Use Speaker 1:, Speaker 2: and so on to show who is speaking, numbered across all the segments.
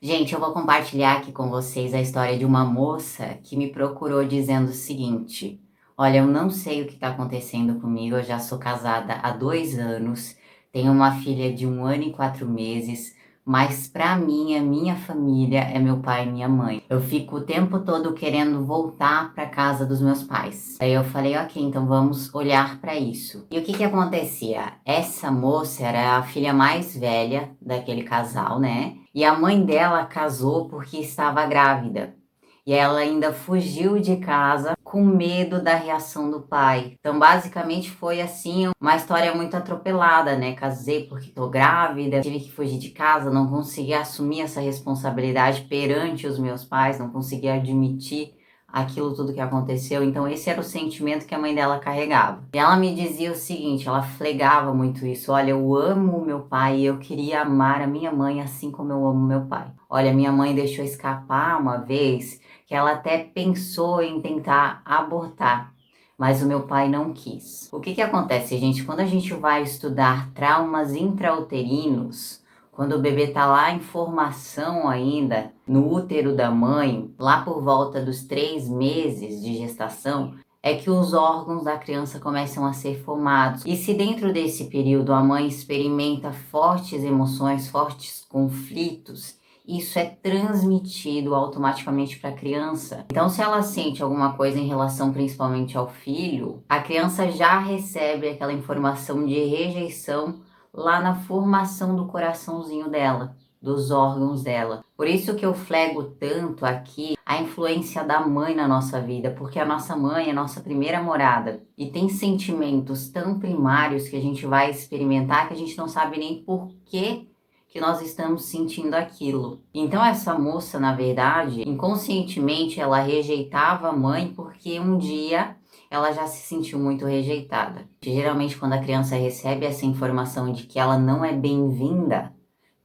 Speaker 1: Gente, eu vou compartilhar aqui com vocês a história de uma moça que me procurou dizendo o seguinte: olha, eu não sei o que está acontecendo comigo, eu já sou casada há 2 anos, tenho uma filha de 1 ano e 4 meses, mas para mim, a minha família é meu pai e minha mãe. Eu fico o tempo todo querendo voltar para casa dos meus pais. Aí eu falei, ok, então vamos olhar para isso. E o que que acontecia? Essa moça era a filha mais velha daquele casal, né? E a mãe dela casou porque estava grávida. E ela ainda fugiu de casa com medo da reação do pai. Então, basicamente, foi assim uma história muito atropelada, né? Casei porque tô grávida, tive que fugir de casa, não consegui assumir essa responsabilidade perante os meus pais, não consegui admitir aquilo tudo que aconteceu. Então, esse era o sentimento que a mãe dela carregava. E ela me dizia o seguinte, ela flegava muito isso: olha, eu amo o meu pai e eu queria amar a minha mãe assim como eu amo meu pai. Olha, minha mãe deixou escapar uma vez que ela até pensou em tentar abortar, mas o meu pai não quis. O que que acontece, gente? Quando a gente vai estudar traumas intrauterinos, quando o bebê tá lá em formação ainda, no útero da mãe, lá por volta dos 3 meses de gestação, é que os órgãos da criança começam a ser formados. E se dentro desse período a mãe experimenta fortes emoções, fortes conflitos, isso é transmitido automaticamente para a criança. Então, se ela sente alguma coisa em relação principalmente ao filho, a criança já recebe aquela informação de rejeição lá na formação do coraçãozinho dela, dos órgãos dela. Por isso que eu flego tanto aqui a influência da mãe na nossa vida, porque a nossa mãe é a nossa primeira morada e tem sentimentos tão primários que a gente vai experimentar que a gente não sabe nem por que nós estamos sentindo aquilo. Então essa moça, na verdade, inconscientemente ela rejeitava a mãe porque um dia ela já se sentiu muito rejeitada. Geralmente quando a criança recebe essa informação de que ela não é bem-vinda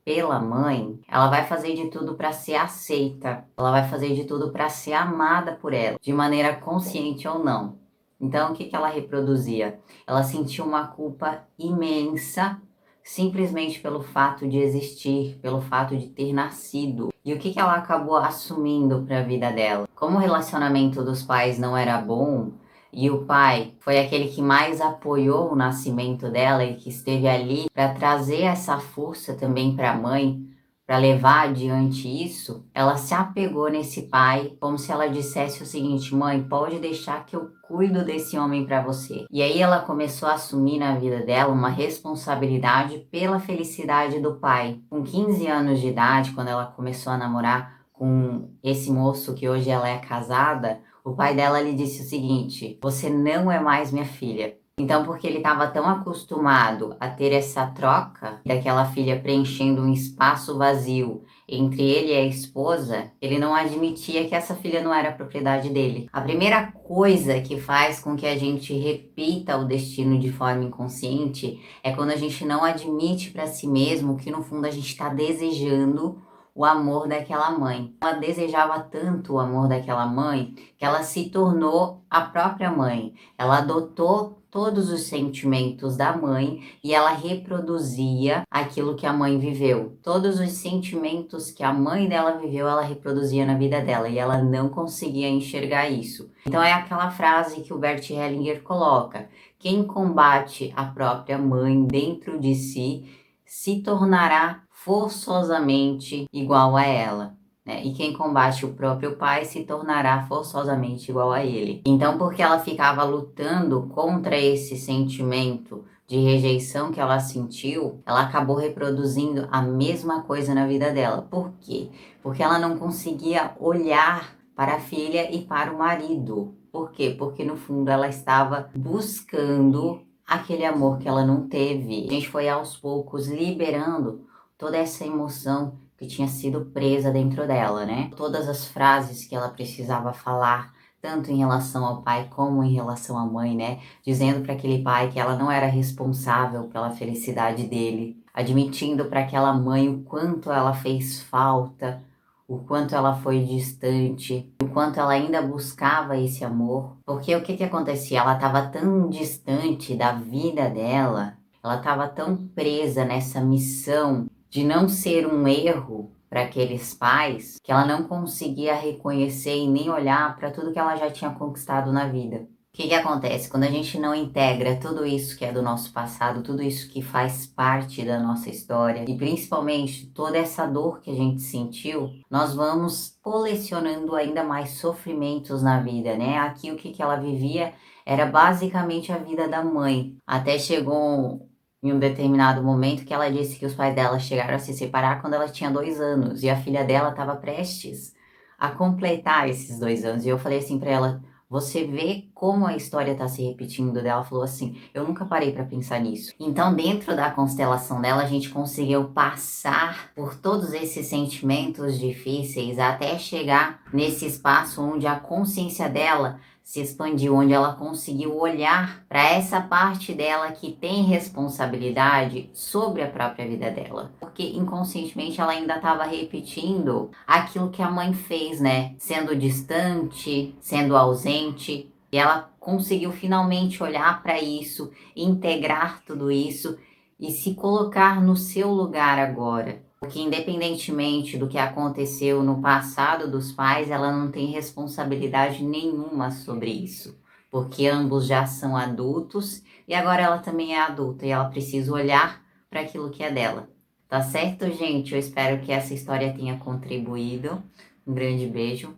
Speaker 1: pela mãe, ela vai fazer de tudo para ser aceita, ela vai fazer de tudo para ser amada por ela, de maneira consciente ou não. Então, o que que ela reproduzia? Ela sentia uma culpa imensa simplesmente pelo fato de existir, pelo fato de ter nascido. E o que que ela acabou assumindo para a vida dela? Como o relacionamento dos pais não era bom, e o pai foi aquele que mais apoiou o nascimento dela e que esteve ali para trazer essa força também para a mãe, para levar adiante isso. Ela se apegou nesse pai como se ela dissesse o seguinte: mãe, pode deixar que eu cuido desse homem para você. E aí ela começou a assumir na vida dela uma responsabilidade pela felicidade do pai. Com 15 anos de idade, quando ela começou a namorar com esse moço que hoje ela é casada, o pai dela lhe disse o seguinte: você não é mais minha filha. Então, porque ele estava tão acostumado a ter essa troca daquela filha preenchendo um espaço vazio entre ele e a esposa, ele não admitia que essa filha não era propriedade dele. A primeira coisa que faz com que a gente repita o destino de forma inconsciente é quando a gente não admite para si mesmo que no fundo a gente está desejando o amor daquela mãe. Ela desejava tanto o amor daquela mãe que ela se tornou a própria mãe. Ela adotou todos os sentimentos da mãe e ela reproduzia aquilo que a mãe viveu. Todos os sentimentos que a mãe dela viveu, ela reproduzia na vida dela e ela não conseguia enxergar isso. Então é aquela frase que o Bert Hellinger coloca: quem combate a própria mãe dentro de si se tornará forçosamente igual a ela, né? E quem combate o próprio pai se tornará forçosamente igual a ele. Então, porque ela ficava lutando contra esse sentimento de rejeição que ela sentiu, ela acabou reproduzindo a mesma coisa na vida dela. Por quê? Porque ela não conseguia olhar para a filha e para o marido. Por quê? Porque no fundo ela estava buscando aquele amor que ela não teve. A gente foi aos poucos liberando toda essa emoção que tinha sido presa dentro dela, né? Todas as frases que ela precisava falar, tanto em relação ao pai como em relação à mãe, né? Dizendo para aquele pai que ela não era responsável pela felicidade dele, admitindo para aquela mãe o quanto ela fez falta, o quanto ela foi distante, o quanto ela ainda buscava esse amor. Porque o que que acontecia? Ela estava tão distante da vida dela, ela estava tão presa nessa missão de não ser um erro, para aqueles pais que ela não conseguia reconhecer e nem olhar para tudo que ela já tinha conquistado na vida. O que que acontece? Quando a gente não integra tudo isso que é do nosso passado, tudo isso que faz parte da nossa história e principalmente toda essa dor que a gente sentiu, nós vamos colecionando ainda mais sofrimentos na vida, né? Aqui o que que ela vivia era basicamente a vida da mãe. Até chegou em um determinado momento que ela disse que os pais dela chegaram a se separar quando ela tinha 2 anos e a filha dela estava prestes a completar esses 2 anos. E eu falei assim para ela: você vê como a história está se repetindo dela? Ela falou assim: eu nunca parei para pensar nisso. Então, dentro da constelação dela, a gente conseguiu passar por todos esses sentimentos difíceis até chegar nesse espaço onde a consciência dela se expandiu, onde ela conseguiu olhar para essa parte dela que tem responsabilidade sobre a própria vida dela. Porque inconscientemente ela ainda estava repetindo aquilo que a mãe fez, né? Sendo distante, sendo ausente. E ela conseguiu finalmente olhar para isso, integrar tudo isso e se colocar no seu lugar agora. Porque independentemente do que aconteceu no passado dos pais, ela não tem responsabilidade nenhuma sobre isso. Porque ambos já são adultos e agora ela também é adulta e ela precisa olhar para aquilo que é dela. Tá certo, gente? Eu espero que essa história tenha contribuído. Um grande beijo.